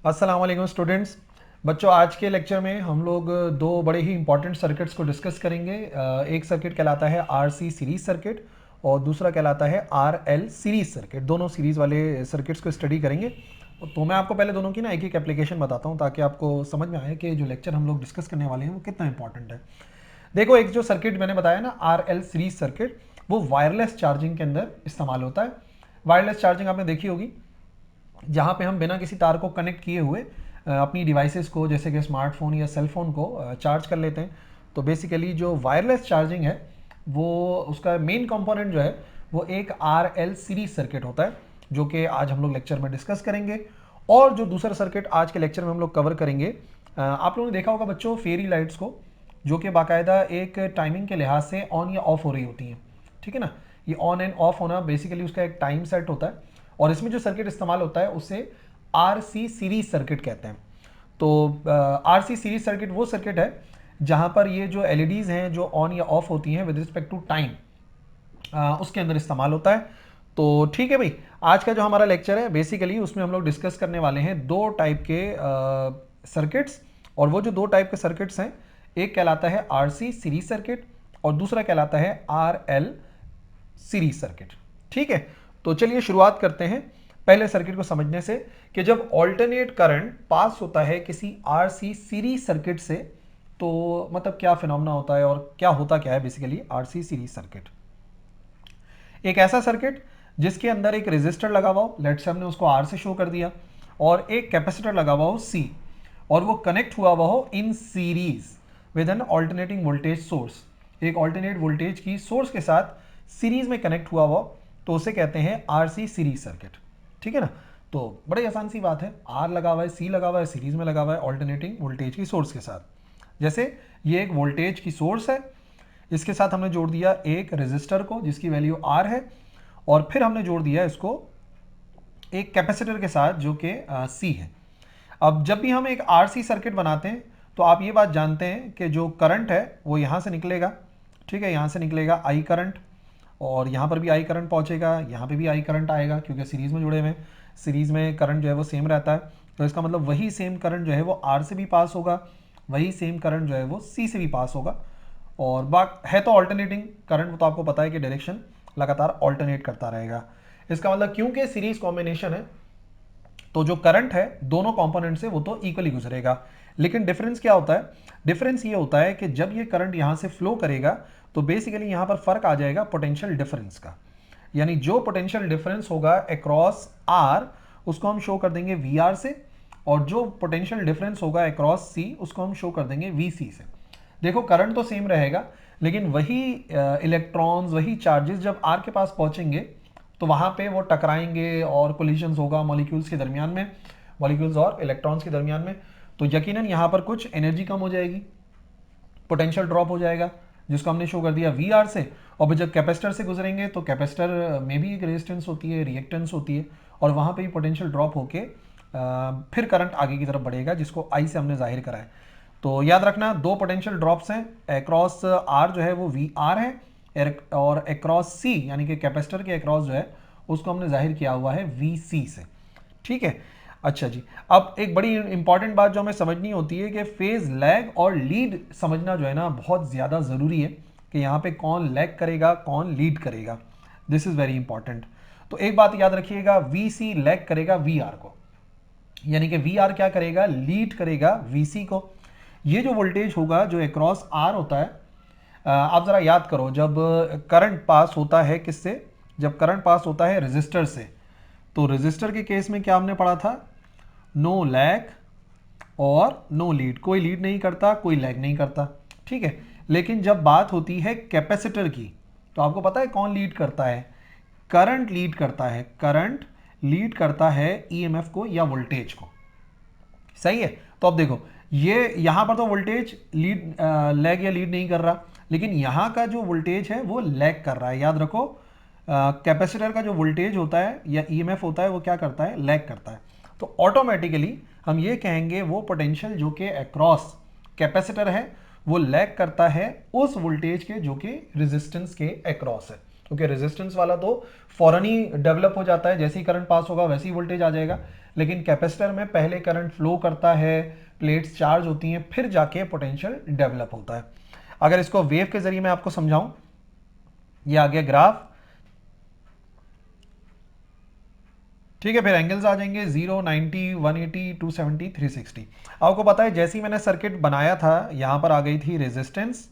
अस्सलाम वालेकुम स्टूडेंट्स। बच्चों, आज के लेक्चर में हम लोग दो बड़े ही इंपॉर्टेंट सर्किट्स को डिस्कस करेंगे। एक सर्किट कहलाता है आरसी सीरीज सर्किट और दूसरा कहलाता है आरएल सीरीज सर्किट। दोनों सीरीज वाले सर्किट्स को स्टडी करेंगे। तो मैं आपको पहले दोनों की ना एक एक एप्लीकेशन बताता हूँ ताकि आपको समझ में आए कि जो लेक्चर हम लोग डिस्कस करने वाले हैं वो कितना इंपॉर्टेंट है। देखो, एक जो सर्किट मैंने बताया ना आरएल सीरीज सर्किट, वो वायरलेस चार्जिंग के अंदर इस्तेमाल होता है। वायरलेस चार्जिंग आपने देखी होगी, जहाँ पे हम बिना किसी तार को कनेक्ट किए हुए अपनी डिवाइसेस को जैसे कि स्मार्टफोन या सेल फोन को चार्ज कर लेते हैं। तो बेसिकली जो वायरलेस चार्जिंग है वो उसका मेन कंपोनेंट जो है वो एक आर एल सीरीज सर्किट होता है, जो कि आज हम लोग लेक्चर में डिस्कस करेंगे। और जो दूसरा सर्किट आज के लेक्चर में हम लोग कवर करेंगे, आप लोगों ने देखा होगा बच्चों फेरी लाइट्स को, जो कि बाकायदा एक टाइमिंग के लिहाज से ऑन या ऑफ हो रही होती हैं। ठीक है ना, ये ऑन एंड ऑफ होना बेसिकली उसका एक टाइम सेट होता है। और इसमें जो सर्किट इस्तेमाल होता है उसे आर सी सीरीज सर्किट कहते हैं। तो आर सी सीरीज सर्किट वो सर्किट है जहां पर ये जो एलईडीज हैं जो ऑन या ऑफ होती हैं विद रिस्पेक्ट टू टाइम, उसके अंदर इस्तेमाल होता है। तो ठीक है भाई, आज का जो हमारा लेक्चर है बेसिकली उसमें हम लोग डिस्कस करने वाले हैं दो टाइप के सर्किट्स। और वो जो दो टाइप के सर्किट्स हैं, एक कहलाता है आर सी सीरीज सर्किट और दूसरा कहलाता है आर एल सीरीज सर्किट। ठीक है, तो चलिए शुरुआत करते हैं पहले सर्किट को समझने से कि जब ऑल्टरनेट करंट पास होता है किसी आरसी सीरीज सर्किट से तो मतलब क्या फिनोमेना होता है और क्या होता क्या है बेसिकली आरसी सीरीज सर्किट। एक ऐसा सर्किट जिसके अंदर एक रेजिस्टर लगा हुआ हो, लेट्स से हमने उसको आर से शो कर दिया, और एक कैपेसिटर लगा हुआ हो सी, और वो कनेक्ट हुआ हुआ हो in series with an alternating voltage source. एक ऑल्टरनेट वोल्टेज की सोर्स के साथ सीरीज में कनेक्ट हुआ हुआ, तो उसे कहते हैं आरसी सीरीज सर्किट। ठीक है ना, तो बड़ी आसान सी बात है, आर लगा हुआ है, सी लगा हुआ है, सीरीज में लगा हुआ है ऑल्टरनेटिंग वोल्टेज की सोर्स के साथ। जैसे ये एक वोल्टेज की सोर्स है, इसके साथ हमने जोड़ दिया एक रेजिस्टर को जिसकी वैल्यू आर है, और फिर हमने जोड़ दिया इसको एक कैपेसिटर के साथ जो कि सी है। अब जब भी हम एक आरसी सर्किट बनाते हैं तो आप ये बात जानते हैं कि जो करंट है वो यहाँ से निकलेगा। ठीक है, यहाँ से निकलेगा आई करंट, और यहाँ पर भी आई करंट पहुँचेगा, यहाँ पे भी आई करंट आएगा क्योंकि सीरीज़ में जुड़े हुए हैं। सीरीज़ में करंट जो है वो सेम रहता है, तो इसका मतलब वही सेम करंट जो है वो आर से भी पास होगा, वही सेम करंट जो है वो सी से भी पास होगा। और बात है तो ऑल्टरनेटिंग करंट, वो तो आपको पता है कि डायरेक्शन लगातार ऑल्टरनेट करता रहेगा। इसका मतलब क्योंकि सीरीज कॉम्बिनेशन है तो जो करंट है दोनों कंपोनेंट से वो तो इक्वली गुजरेगा। लेकिन डिफरेंस क्या होता है? डिफरेंस ये होता है कि जब ये करंट यहां से फ्लो करेगा तो बेसिकली यहां पर फर्क आ जाएगा पोटेंशियल डिफरेंस का। यानी जो पोटेंशियल डिफरेंस होगा अक्रॉस आर उसको हम शो कर देंगे वी आर से, और जो पोटेंशियल डिफरेंस होगा अक्रॉस सी उसको हम शो कर देंगे वी सी से। देखो, करंट तो सेम रहेगा, लेकिन वही इलेक्ट्रॉन्स, वही चार्जेस जब आर के पास पहुंचेंगे तो वहां पे वो टकराएंगे और कोलिजन्स होगा मॉलिक्यूल्स के दरमियान में, मॉलिक्यूल्स और इलेक्ट्रॉन्स के दरमियान में। तो यकीनन यहाँ पर कुछ एनर्जी कम हो जाएगी, पोटेंशियल ड्रॉप हो जाएगा, जिसको हमने शो कर दिया वी आर से। और जब कैपेसिटर से गुजरेंगे तो कैपेसिटर में भी एक रेजिस्टेंस होती है, रिएक्टेंस होती है, और वहाँ पे भी पोटेंशियल ड्रॉप होके फिर करंट आगे की तरफ बढ़ेगा, जिसको आई से हमने जाहिर करा है। तो याद रखना, दो पोटेंशियल ड्रॉप्स हैं, अक्रॉस आर जो है वो वी आर है, और अक्रॉस सी यानी कि कैपेसिटर के अक्रॉस जो है उसको हमने जाहिर किया हुआ है वी सी से। ठीक है, अच्छा जी। अब एक बड़ी इंपॉर्टेंट बात जो हमें समझनी होती है कि फेज लैग और लीड समझना जो है ना बहुत ज़्यादा ज़रूरी है, कि यहाँ पे कौन लैग करेगा कौन लीड करेगा। This is very important. तो एक बात याद रखिएगा, वी सी लैग करेगा वी आर को, यानी कि वी आर क्या करेगा? लीड करेगा वी सी को। ये जो वोल्टेज होगा जो अक्रॉस आर होता है, आप ज़रा याद करो, जब करंट पास होता है किससे? जब करंट पास होता है रेजिस्टर से, तो रेजिस्टर के केस में क्या हमने पढ़ा था? नो लैग और नो लीड, कोई लीड नहीं करता कोई लैग नहीं करता। ठीक है, लेकिन जब बात होती है कैपेसिटर की तो आपको पता है कौन लीड करता है? करंट लीड करता है, करंट लीड करता है ईएमएफ को या वोल्टेज को। सही है, तो अब देखो, ये यहां पर तो वोल्टेज लीड लैग या लीड नहीं कर रहा, लेकिन यहां का जो वोल्टेज है वो लैग कर रहा है। याद रखो, कैपेसिटर का जो वोल्टेज होता है या ईएमएफ होता है वो क्या करता है? लैग करता है। तो ऑटोमेटिकली हम ये कहेंगे वो पोटेंशियल जो कि अक्रॉस कैपेसिटर है वो लैग करता है उस वोल्टेज के जो कि रेजिस्टेंस के अक्रॉस है। क्योंकि रेजिस्टेंस वाला तो फौरन ही डेवलप हो जाता है, जैसे ही करंट पास होगा वैसे ही वोल्टेज आ जाएगा। लेकिन कैपेसिटर में पहले करंट फ्लो करता है, प्लेट्स चार्ज होती हैं, फिर जाके पोटेंशियल डेवलप होता है। अगर इसको वेव के जरिए मैं आपको समझाऊं, ये आ गया ग्राफ, ठीक है। फिर एंगल्स आ जाएंगे 0, 90, 180, 270, 360। आपको पता है जैसे ही मैंने सर्किट बनाया था, यहां पर आ गई थी रेजिस्टेंस,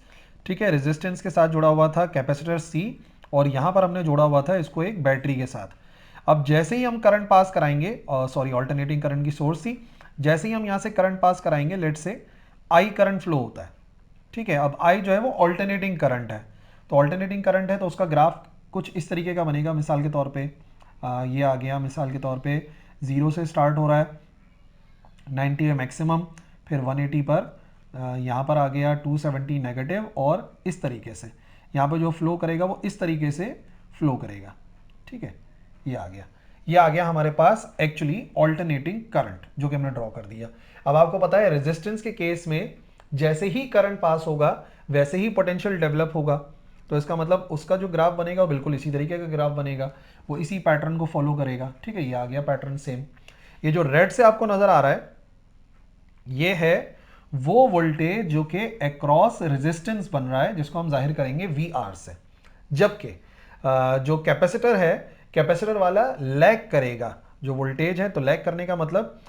ठीक है। रेजिस्टेंस के साथ जुड़ा हुआ था कैपेसिटर C, और यहां पर हमने जोड़ा हुआ था इसको एक बैटरी के साथ। अब जैसे ही हम करंट पास कराएंगे, सॉरी ऑल्टरनेटिंग करंट की सोर्स थी, जैसे ही हम यहां से करंट पास कराएंगे, लेट से I करंट फ्लो होता है, ठीक है। अब I जो है वो ऑल्टरनेटिंग करंट है, तो ऑल्टरनेटिंग करंट है तो उसका ग्राफ कुछ इस तरीके का बनेगा। मिसाल के तौर पे ये आ गया, मिसाल के तौर पे 0 से स्टार्ट हो रहा है, 90 है मैक्सिमम, फिर 180 पर यहाँ पर आ गया 270 नेगेटिव, और इस तरीके से यहाँ पर जो फ्लो करेगा वो इस तरीके से फ्लो करेगा, ठीक है। ये आ गया हमारे पास एक्चुअली ऑल्टरनेटिंग करंट, जो कि हमने ड्रॉ कर दिया। अब आपको पता है रेजिस्टेंस के केस में जैसे ही करंट पास होगा वैसे ही पोटेंशियल डेवलप होगा, तो इसका मतलब उसका जो ग्राफ बनेगा वो बिल्कुल इसी तरीके का ग्राफ बनेगा, वो इसी पैटर्न को फॉलो करेगा, ठीक है। ये आ गया पैटर्न सेम। ये जो रेड से आपको नजर आ रहा है, ये है वो वोल्टेज जो कि अक्रॉस रेजिस्टेंस बन रहा है, जिसको हम जाहिर करेंगे VR से। जबकि जो कैपेसिटर है, कैपेसिटर वाला लैग करेगा जो वोल्टेज है। तो लैग करने का मतलब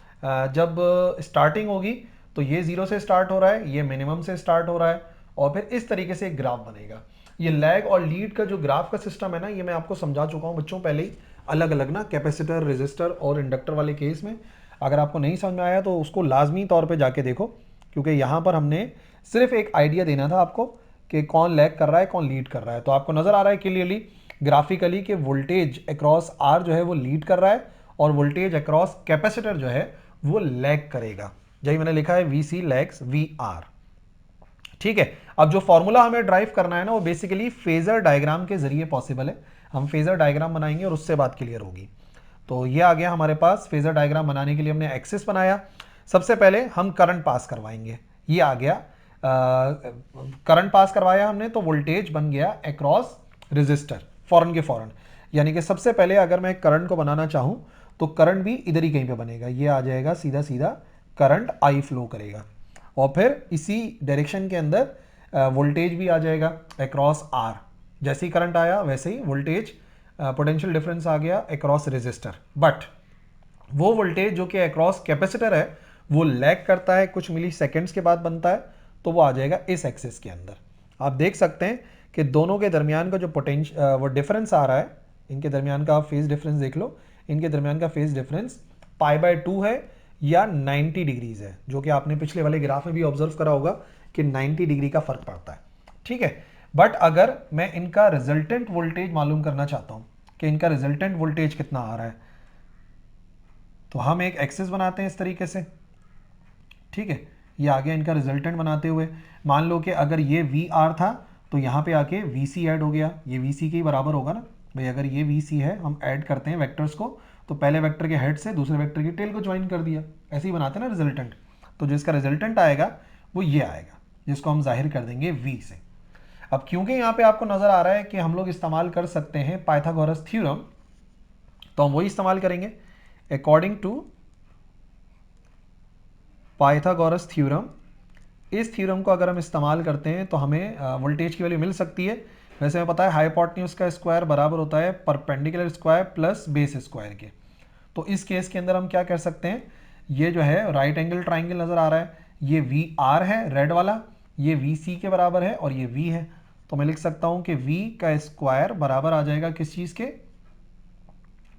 जब स्टार्टिंग होगी तो ये 0 से स्टार्ट हो रहा है, ये मिनिमम से स्टार्ट हो रहा है, और फिर इस तरीके से एक ग्राफ बनेगा। ये लैग और लीड का जो ग्राफ का सिस्टम है ना, ये मैं आपको समझा चुका हूं बच्चों पहले ही, अलग अलग ना, कैपेसिटर, रेजिस्टर और इंडक्टर वाले केस में। अगर आपको नहीं समझ में आया तो उसको लाजमी तौर पे जाके देखो, क्योंकि यहाँ पर हमने सिर्फ एक आइडिया देना था आपको कि कौन लैग कर रहा है, कौन लीड कर रहा है। तो आपको नजर आ रहा है क्लियरली ग्राफिकली कि वोल्टेज अक्रॉस R जो है वो लीड कर रहा है, और वोल्टेज अक्रॉस कैपेसिटर जो है वो लैग करेगा। जही मैंने लिखा है VC लैग्स VR, ठीक है। अब जो फॉर्मूला हमें ड्राइव करना है ना, वो बेसिकली फेजर डायग्राम के जरिए पॉसिबल है। हम फेजर डायग्राम बनाएंगे और उससे बात क्लियर होगी। तो ये आ गया हमारे पास। फेजर डायग्राम बनाने के लिए हमने एक्सिस बनाया। सबसे पहले हम करंट पास करवाएंगे, ये आ गया करंट पास करवाया हमने, तो वोल्टेज बन गया अक्रॉस रेजिस्टर फौरन के फौरन। यानी कि सबसे पहले अगर मैं करंट को बनाना चाहूं तो करंट भी इधर ही कहीं पे बनेगा, ये आ जाएगा सीधा सीधा करंट I फ्लो करेगा, और फिर इसी डायरेक्शन के अंदर वोल्टेज भी आ जाएगा अक्रॉस R। जैसे ही करंट आया वैसे ही वोल्टेज, पोटेंशियल डिफरेंस आ गया अक्रॉस रेजिस्टर। बट वो वोल्टेज जो कि अक्रॉस कैपेसिटर है वो लैग करता है, कुछ मिली सेकेंड्स के बाद बनता है, तो वो आ जाएगा इस एक्सिस के अंदर। आप देख सकते हैं कि दोनों के दरमियान का जो पोटेंशियल वो डिफरेंस आ रहा है, इनके दरमियान का आप फेज डिफरेंस देख लो, इनके दरमियान का फेज डिफरेंस π/2 है या 90 डिग्रीज है, जो कि आपने पिछले वाले ग्राफ में भी ऑब्जर्व करा होगा कि 90 डिग्री का फर्क पड़ता है, ठीक है। बट अगर मैं इनका रिजल्टेंट वोल्टेज मालूम करना चाहता हूं कि इनका रिजल्टेंट वोल्टेज कितना आ रहा है, तो हम एक एक्सिस बनाते हैं इस तरीके से, ठीक है। ये आ गया इनका रिजल्टेंट बनाते हुए। मान लो कि अगर ये VR था तो यहाँ पे आके VC ऐड हो गया, ये VC के ही बराबर होगा ना भाई। अगर ये VC है, हम ऐड करते हैं वेक्टर्स को, तो पहले वेक्टर के हेड से दूसरे वेक्टर की टेल को ज्वाइन कर दिया, ऐसे ही बनाते हैं ना रिजल्टेंट। तो जिसका रिजल्टेंट आएगा वो ये आएगा, जिसको हम जाहिर कर देंगे V से। अब क्योंकि यहाँ पे आपको नजर आ रहा है कि हम लोग इस्तेमाल कर सकते हैं पाइथागोरस थ्योरम, तो हम वही इस्तेमाल करेंगे अकॉर्डिंग टू पाइथागोरस थ्योरम। इस थ्योरम को अगर हम इस्तेमाल करते हैं तो हमें वोल्टेज की वैल्यू मिल सकती है। वैसे हमें पता है हाइपोटेन्यूज का स्क्वायर बराबर होता है perpendicular square plus base square के। तो इस केस के अंदर हम क्या कर सकते हैं, ये जो है राइट एंगल ट्राइंगल नजर आ रहा है, ये VR है रेड वाला, ये VC के बराबर है और ये V है। तो मैं लिख सकता हूं कि V का स्क्वायर बराबर आ जाएगा किस चीज के,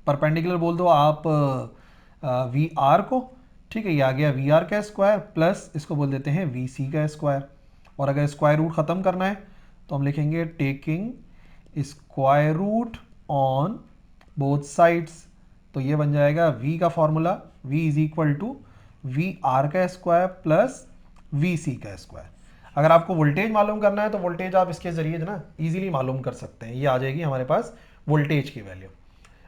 परपेंडिकुलर बोल दो आप VR को, ठीक है। ये आ गया VR का स्क्वायर प्लस इसको बोल देते हैं VC का स्क्वायर। और अगर स्क्वायर रूट खत्म करना है तो हम लिखेंगे taking square root on both sides. तो ये बन जाएगा V का formula, V is equal to VR का स्क्वायर प्लस VC का स्क्वायर। अगर आपको वोल्टेज मालूम करना है तो वोल्टेज आप इसके जरिए ना इजीली मालूम कर सकते हैं, ये आ जाएगी हमारे पास वोल्टेज की वैल्यू।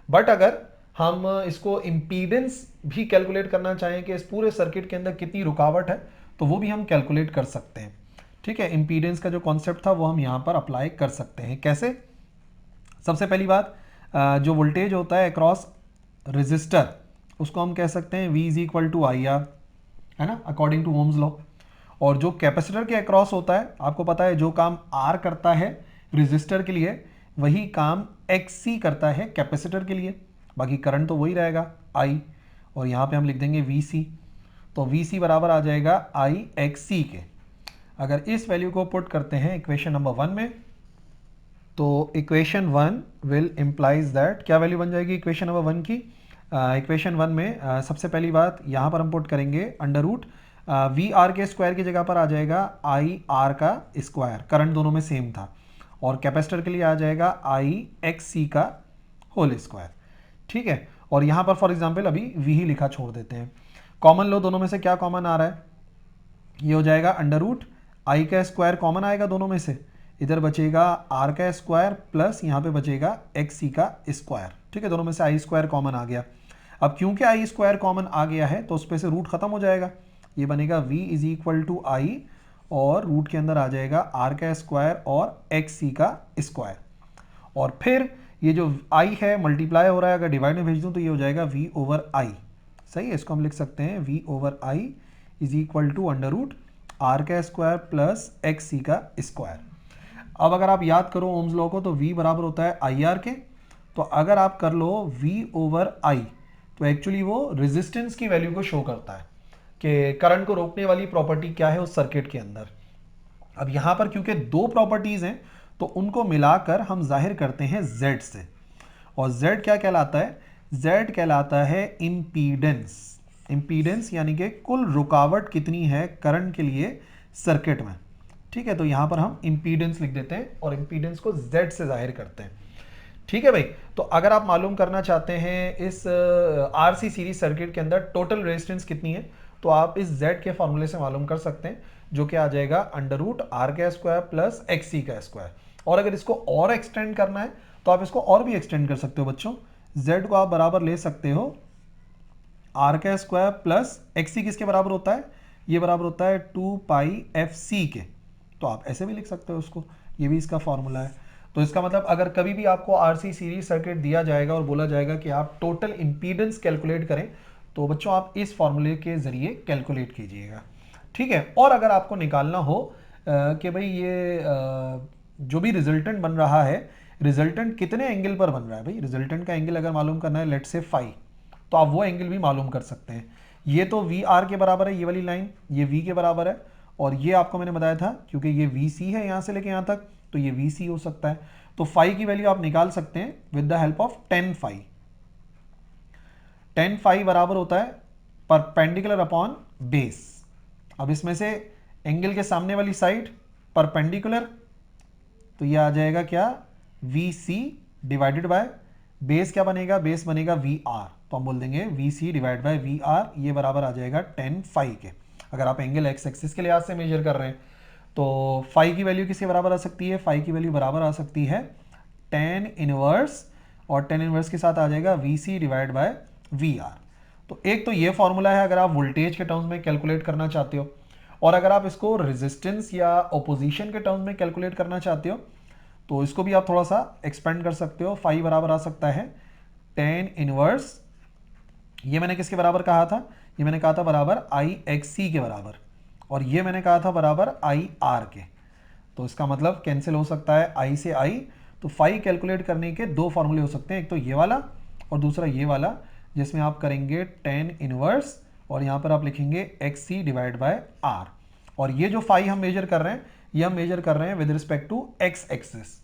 बट अगर हम इसको इम्पीडेंस भी कैलकुलेट करना चाहें कि इस पूरे सर्किट के अंदर कितनी रुकावट है, तो वो भी हम कैलकुलेट कर सकते हैं, ठीक है। इम्पीडेंस का जो कॉन्सेप्ट था वो हम यहाँ पर अप्लाई कर सकते हैं। कैसे? सबसे पहली बात, जो वोल्टेज होता है अक्रॉस रेजिस्टर उसको हम कह सकते हैं V is equal to I R, है ना, अकॉर्डिंग टू ओम्स लॉ। और जो कैपेसिटर के अक्रॉस होता है, आपको पता है जो काम R करता है रेजिस्टर के लिए वही काम XC करता है कैपेसिटर के लिए, बाकी करंट तो वही रहेगा I, और यहाँ पे हम लिख देंगे VC। तो VC बराबर आ जाएगा IXC के। अगर इस वैल्यू को पुट करते हैं इक्वेशन नंबर 1 में, तो इक्वेशन 1 विल इम्प्लाइज दैट, क्या वैल्यू बन जाएगी इक्वेशन नंबर 1 की? इक्वेशन 1 में सबसे पहली बात यहाँ पर हम पुट करेंगे अंडर रूट वी आर के स्क्वायर की जगह पर आ जाएगा आई आर का स्क्वायर, करंट दोनों में सेम था, और कैपेसिटर के लिए आ जाएगा आई एक्स सी का होल स्क्वायर। ठीक है, और यहाँ पर फॉर एग्जाम्पल अभी वी ही लिखा छोड़ देते हैं। कॉमन लो दोनों में से क्या कॉमन आ रहा है? ये हो जाएगा अंडर रूट आई का स्क्वायर कॉमन आएगा दोनों में से, इधर बचेगा आर का स्क्वायर प्लस यहाँ पे बचेगा एक्स सी का स्क्वायर। ठीक है, दोनों में से आई स्क्वायर कॉमन आ गया। अब क्योंकि आई स्क्वायर कॉमन आ गया है तो उस पे से रूट खत्म हो जाएगा, ये बनेगा v इज इक्वल टू आई, और रूट के अंदर आ जाएगा आर का स्क्वायर और एक्स सी का स्क्वायर, और फिर ये जो i है मल्टीप्लाई हो रहा है, अगर डिवाइड में भेज दूं तो ये हो जाएगा v ओवर i। सही है, इसको हम लिख सकते हैं v over i is equal to under root R का स्क्वायर प्लस एक्स सी का स्क्वायर। अब अगर आप याद करो ओम्स लॉ को, तो v बराबर होता है आई आर के, तो अगर आप कर लो v ओवर i तो एक्चुअली वो रेजिस्टेंस की वैल्यू को शो करता है कि करंट को रोकने वाली प्रॉपर्टी क्या है उस सर्किट के अंदर। अब यहां पर क्योंकि दो प्रॉपर्टीज हैं तो उनको मिलाकर हम जाहिर करते हैं Z से, और Z क्या कहलाता है? Z कहलाता है इंपीडेंस। इंपीडेंस यानी कि कुल रुकावट कितनी है करंट के लिए सर्किट में। ठीक है, तो यहां पर हम इंपीडेंस लिख देते हैं और इंपीडेंस को Z से जाहिर करते हैं। ठीक है भाई, तो अगर आप मालूम करना चाहते हैं इस आरसी सीरीज सर्किट के अंदर टोटल रेजिस्टेंस कितनी है, तो आप इस Z के फॉर्मूले से मालूम कर सकते हैं, जो कि आ जाएगा अंडर रूट आर का स्क्वायर प्लस एक्स सी का स्क्वायर। और अगर इसको और एक्सटेंड करना है तो आप इसको और भी एक्सटेंड कर सकते हो बच्चों। Z को आप बराबर ले सकते हो आर का स्क्वायर प्लस एक्स सी, किसके बराबर होता है? ये बराबर होता है 2 पाई एफ सी के, तो आप ऐसे भी लिख सकते हो उसको, ये भी इसका फॉर्मूला है। तो इसका मतलब अगर कभी भी आपको आरसी सीरीज सर्किट दिया जाएगा और बोला जाएगा कि आप टोटल इंपीडेंस कैलकुलेट करें, तो बच्चों आप इस फॉर्मूले के जरिए कैलकुलेट कीजिएगा। ठीक है, और अगर आपको निकालना हो कि भाई ये जो भी रिजल्टेंट बन रहा है, रिजल्टेंट कितने एंगल पर बन रहा है, भाई रिजल्टेंट का एंगल अगर मालूम करना है लेट से 5, तो आप वो एंगल भी मालूम कर सकते हैं। ये तो वी आर के बराबर है, ये वाली लाइन ये वी के बराबर है, और ये आपको मैंने बताया था क्योंकि ये वी सी है यहाँ से लेके यहाँ तक, तो ये वी सी हो सकता है। तो फाई की वैल्यू आप निकाल सकते हैं with the help of tan phi. Tan phi बराबर होता है परपेंडिकुलर अपॉन बेस। अब इसमें से एंगल के सामने वाली साइड परपेंडिकुलर, तो ये आ जाएगा क्या? V C divided by base, क्या बनेगा? बेस बनेगा वी आर, तो हम बोल देंगे V C divide by V R, ये बराबर आ जाएगा टेन फाई के। अगर आप एंगल एक्स एक्सिस के लिहाज से मेजर कर रहे हैं तो फाई की वैल्यू किसके बराबर आ सकती है? फाई की वैल्यू बराबर आ सकती है टेन इनवर्स, और टेन इनवर्स के साथ आ जाएगा V C divide by V R. तो एक तो ये फॉर्मूला है अगर आप वोल्टेज के टर्म्स में कैलकुलेट करना चाहते हो, और अगर आप इसको रेजिस्टेंस या ओपोजिशन के टर्म्स में कैलकुलेट करना चाहते हो तो इसको भी आप थोड़ा सा एक्सपेंड कर सकते हो। फाई बराबर आ सकता है टेन इनवर्स, ये मैंने किसके बराबर कहा था? ये मैंने कहा था बराबर आई एक्स सी के बराबर, और ये मैंने कहा था बराबर आई आर के। तो इसका मतलब कैंसिल हो सकता है आई से आई, तो फाई कैलकुलेट करने के दो फॉर्मूले हो सकते हैं, एक तो ये वाला और दूसरा ये वाला, जिसमें आप करेंगे टेन इनवर्स और यहाँ पर आप लिखेंगे X C divide by R. और ये जो फाई हम मेजर कर रहे हैं, ये हम मेजर कर रहे हैं with respect to X axis.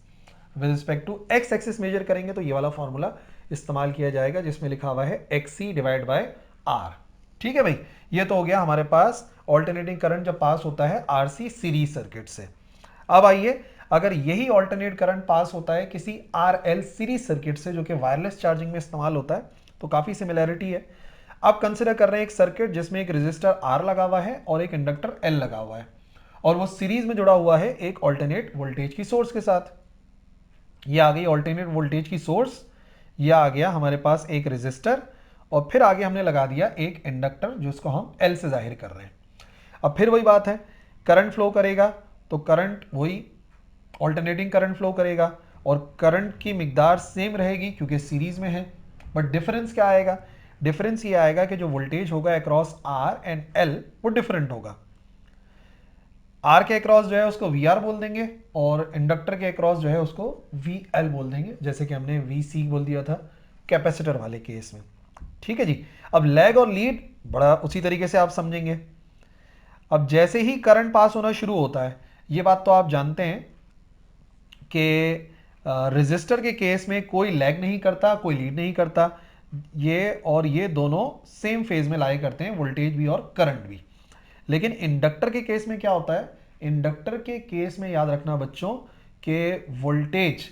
With respect to X axis measure करेंगे तो ये वाला फॉर्मूला इस्तेमाल किया जाएगा जिसमें लिखा हुआ है X C divide by R. ठीक है भाई, ये तो हो गया हमारे पास ऑल्टरनेटिंग करंट जब पास होता है आरसी सीरीज सर्किट से। अब आइए, अगर यही ऑल्टरनेट करंट पास होता है किसी आरएल सीरीज सर्किट से जो कि वायरलेस चार्जिंग में इस्तेमाल होता है, तो काफी सिमिलैरिटी है। अब कंसिडर कर रहे हैं एक सर्किट जिसमें एक रेजिस्टर आर लगा हुआ है और एक इंडक्टर एल लगा हुआ है, और वो सीरीज में जुड़ा हुआ है एक ऑल्टरनेट वोल्टेज की सोर्स के साथ। ये आ गई ऑल्टरनेट वोल्टेज की सोर्स, ये आ गया हमारे पास एक रेजिस्टर, और फिर आगे हमने लगा दिया एक इंडक्टर जिसको हम एल से जाहिर कर रहे हैं। अब फिर वही बात है, करंट फ्लो करेगा तो करंट वही ऑल्टरनेटिंग करंट फ्लो करेगा, और करंट की मिकदार सेम रहेगी क्योंकि सीरीज में है, बट डिफरेंस क्या आएगा? डिफरेंस ये आएगा कि जो वोल्टेज होगा अक्रॉस आर एंड एल वो डिफरेंट होगा। आर के अक्रॉस जो है उसको वी आर बोल देंगे और इंडक्टर के अक्रॉस जो है उसको वी एल बोल देंगे, जैसे कि हमने वी सी बोल दिया था कैपेसिटर वाले केस में। ठीक है जी। अब लैग और लीड बड़ा उसी तरीके से आप समझेंगे। अब जैसे ही करंट पास होना शुरू होता है, ये बात तो आप जानते हैं कि रेजिस्टर के केस में कोई लैग नहीं करता, कोई लीड नहीं करता। ये और ये दोनों सेम फेज में लाया करते हैं, वोल्टेज भी और करंट भी। लेकिन इंडक्टर के केस में क्या होता है? इंडक्टर के केस में याद रखना बच्चों कि वोल्टेज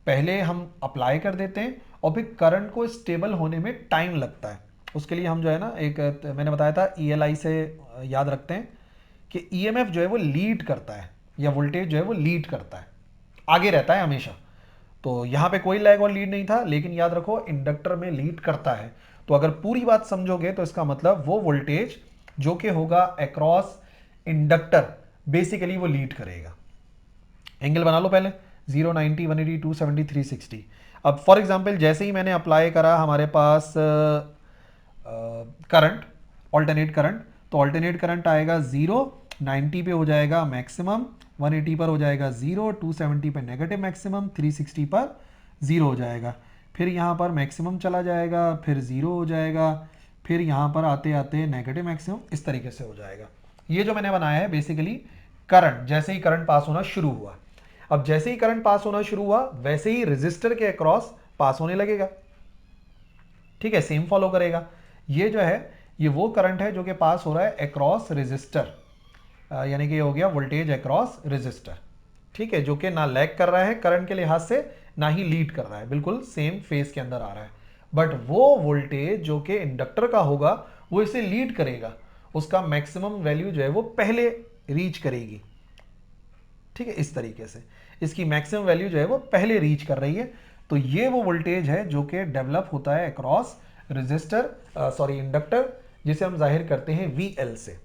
पहले हम अप्लाई कर देते हैं और फिर करंट को स्टेबल होने में टाइम लगता है। उसके लिए हम जो है ना, एक मैंने बताया था ELI से याद रखते हैं कि EMF जो है वो लीड करता है या वोल्टेज जो है वो लीड करता है, आगे रहता है हमेशा। तो यहाँ पे कोई लैग और लीड नहीं था, लेकिन याद रखो इंडक्टर में लीड करता है। तो अगर पूरी बात समझोगे तो इसका मतलब वो वोल्टेज जो कि होगा अक्रॉस इंडक्टर, बेसिकली वो लीड करेगा। एंगल बना लो पहले, 0, 90, 180, 270, 360। अब फॉर एग्जांपल जैसे ही मैंने अप्लाई करा हमारे पास करंट, ऑल्टरनेट करंट, तो ऑल्टरनेट करंट आएगा 0, 90 पे हो जाएगा मैक्सिमम, 180 पर हो जाएगा 0, 270 पे नेगेटिव मैक्सिमम, 360 पर 0 हो जाएगा। फिर यहाँ पर मैक्सिमम चला जाएगा, फिर 0 हो जाएगा, फिर यहाँ पर आते आते नेगेटिव मैक्सिमम, इस तरीके से हो जाएगा। ये जो मैंने बनाया है बेसिकली करंट, जैसे ही करंट पास होना शुरू हुआ। अब जैसे ही करंट पास होना शुरू हुआ वैसे ही रेजिस्टर के अक्रॉस पास होने लगेगा। ठीक है, सेम फॉलो करेगा। ये जो है ये वो करंट है जो कि पास हो रहा है अक्रॉस रेजिस्टर, यानी कि ये हो गया वोल्टेज अक्रॉस रेजिस्टर। ठीक है, जो कि ना लैग कर रहा है करंट के लिहाज से, ना ही लीड कर रहा है, बिल्कुल सेम फेज के अंदर आ रहा है। बट वो वोल्टेज जो कि इंडक्टर का होगा वो इसे लीड करेगा, उसका मैक्सिमम वैल्यू जो है वो पहले रीच करेगी। ठीक है, इस तरीके से इसकी मैक्सिमम वैल्यू जो है वो पहले रीच कर रही है। तो ये वो वोल्टेज है जो कि डेवलप होता है अक्रॉस रेजिस्टर, सॉरी इंडक्टर, जिसे हम जाहिर करते हैं VL से।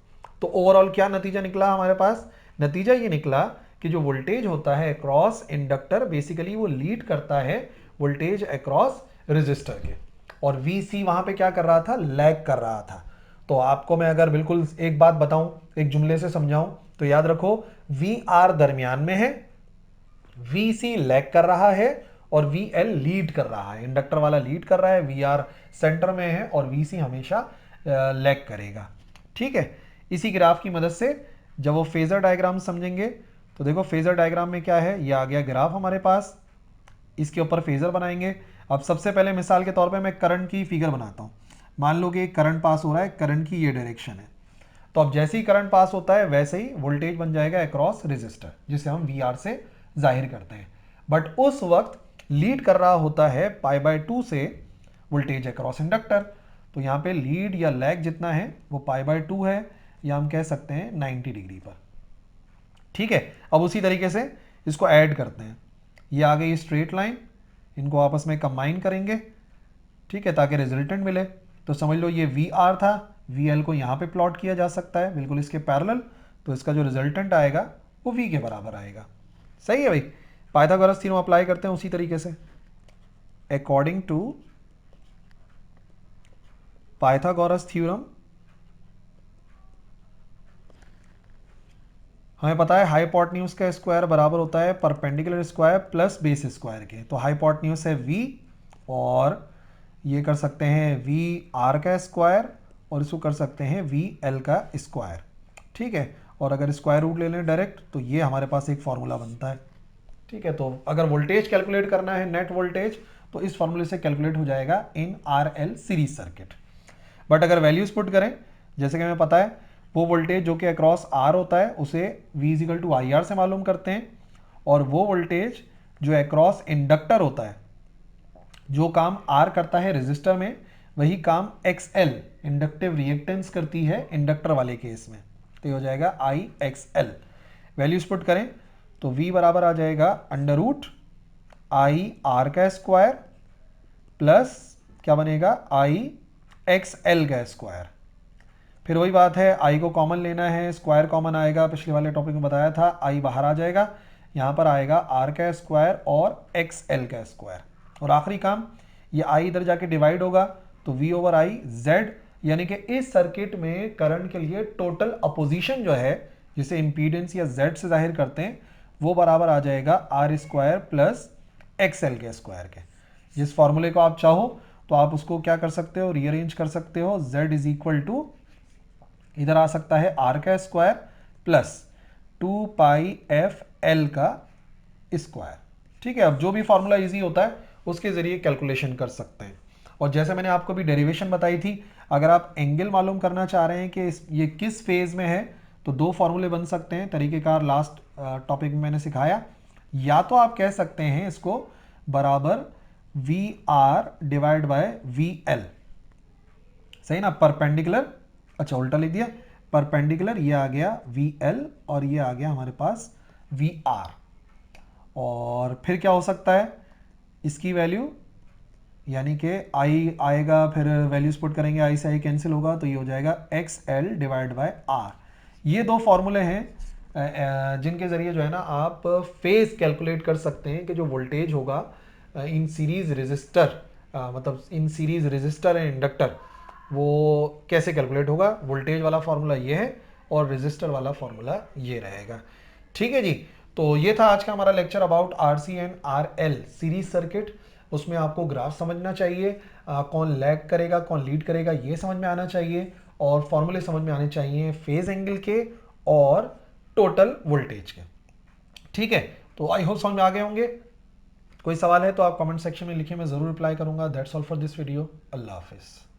तो ओवरऑल क्या नतीजा निकला हमारे पास? नतीजा ये निकला कि जो वोल्टेज होता है अक्रॉस इंडक्टर, बेसिकली वो लीड करता है वोल्टेज अक्रॉस रेजिस्टर के, और VC वहां पे क्या कर रहा था? लैग कर रहा था। तो आपको मैं अगर बिल्कुल एक बात बताऊं, एक जुमले से समझाऊं, तो याद रखो VR दरमियान में है, VC लैग कर रहा है और VL लीड कर रहा है। इंडक्टर वाला लीड कर रहा है, VR सेंटर में है और VC हमेशा लैग करेगा। ठीक है, इसी ग्राफ की मदद से जब वो फेजर डायग्राम समझेंगे तो देखो फेजर डायग्राम में क्या है, ये आ गया ग्राफ हमारे पास, इसके ऊपर फेजर बनाएंगे। अब सबसे पहले मिसाल के तौर पे मैं करंट की फिगर बनाता हूं। मान लो कि करंट पास हो रहा है, करंट की ये डायरेक्शन है। तो अब जैसे ही करंट पास होता है वैसे ही वोल्टेज बन जाएगा अक्रॉस रेजिस्टर, जिसे हम VR से जाहिर करते हैं। बट उस वक्त लीड कर रहा होता है π/2 से वोल्टेज अक्रॉस इंडक्टर। तो यहाँ पे लीड या लैग जितना है वो π/2 है, या हम कह सकते हैं 90 डिग्री पर। ठीक है, अब उसी तरीके से इसको ऐड करते हैं। ये आ गई स्ट्रेट लाइन, इनको आपस में कंबाइन करेंगे। ठीक है, ताकि रिजल्टेंट मिले। तो समझ लो ये VR था, VL को यहाँ पे प्लॉट किया जा सकता है बिल्कुल इसके पैरेलल, तो इसका जो रिजल्टेंट आएगा वो V के बराबर आएगा। सही है भाई। पाइथागोरस थ्योरम अप्लाई करते हैं उसी तरीके से। अकॉर्डिंग टू पाइथागोरस थ्योरम हमें पता है हाइपोटेन्यूज का स्क्वायर बराबर होता है perpendicular square plus base square के। तो हाइपोटेन्यूज है V, और ये कर सकते हैं VR का स्क्वायर, और इसको कर सकते हैं VL का स्क्वायर। ठीक है, और अगर स्क्वायर रूट ले लें डायरेक्ट तो ये हमारे पास एक फॉर्मूला बनता है। ठीक है, तो अगर वोल्टेज कैलकुलेट करना है, नेट वोल्टेज, तो इस फॉर्मूले से कैलकुलेट हो जाएगा इन RL सीरीज सर्किट। बट अगर वैल्यूज पुट करें, जैसे कि हमें पता है वो वोल्टेज जो कि अक्रॉस R होता है उसे V = IR से मालूम करते हैं, और वो वोल्टेज जो अक्रॉस इंडक्टर होता है, जो काम R करता है रेजिस्टर में, वही काम XL इंडक्टिव रिएक्टेंस करती है इंडक्टर वाले केस में। तो ये हो जाएगा IXL। वैल्यूज पुट करें तो V बराबर आ जाएगा √IR का स्क्वायर प्लस क्या बनेगा IXL का स्क्वायर। फिर वही बात है, I को कॉमन लेना है, स्क्वायर कॉमन आएगा, पिछले वाले टॉपिक में बताया था I बाहर आ जाएगा, यहाँ पर आएगा आर का स्क्वायर और एक्स एल का स्क्वायर। और आखिरी काम, ये आई इधर जाके डिवाइड होगा तो वी ओवर आई जेड, यानी कि इस सर्किट में करंट के लिए टोटल अपोजिशन जो है, जिसे इंपीडेंस या जेड से जाहिर करते हैं, वो बराबर आ जाएगा R square plus X L के स्क्वायर के। जिस फॉर्मूले को आप चाहो तो आप उसको क्या कर सकते हो, रीअरेंज कर सकते हो। z इज इक्वल टू, इधर आ सकता है आर का स्क्वायर प्लस 2 पाई एफ एल का स्क्वायर। ठीक है, अब जो भी फॉर्मूला इजी होता है उसके जरिए कैलकुलेशन कर सकते हैं। और जैसे मैंने आपको भी डेरिवेशन बताई थी, अगर आप एंगल मालूम करना चाह रहे हैं कि ये किस फेज में है, तो दो फॉर्मूले बन सकते हैं तरीकेकार, लास्ट टॉपिक में मैंने सिखाया। या तो आप कह सकते हैं इसको बराबर V R divide by V L, सही ना, परपेंडिकुलर, अच्छा उल्टा लिख दिया, परपेंडिकुलर ये आ गया वी एल और ये आ गया हमारे पास वी आर। और फिर क्या हो सकता है, इसकी वैल्यू यानी कि आई आएगा, फिर वैल्यूज पुट करेंगे, आई से आई कैंसिल होगा तो ये हो जाएगा X L divide by R. ये दो फॉर्मूले हैं जिनके जरिए जो है ना आप फेज कैलकुलेट कर सकते हैं कि जो वोल्टेज होगा इन सीरीज रेजिस्टर, मतलब in series resistor and inductor, वो कैसे कैलकुलेट होगा। वोल्टेज वाला फॉर्मूला ये है और रेजिस्टर वाला फॉर्मूला ये रहेगा। ठीक है जी, तो ये था आज का हमारा lecture about RC and RL series circuit. उसमें आपको ग्राफ समझना चाहिए, कौन लैग करेगा कौन लीड करेगा ये समझ में आना चाहिए, और फॉर्मूले समझ में आने चाहिए फेज एंगल के और टोटल वोल्टेज के। ठीक है, तो आई होप समझ में आ गए होंगे। कोई सवाल है तो आप कमेंट सेक्शन में लिखिए, मैं जरूर रिप्लाई करूंगा। That's all for this video. Allah हाफिज़।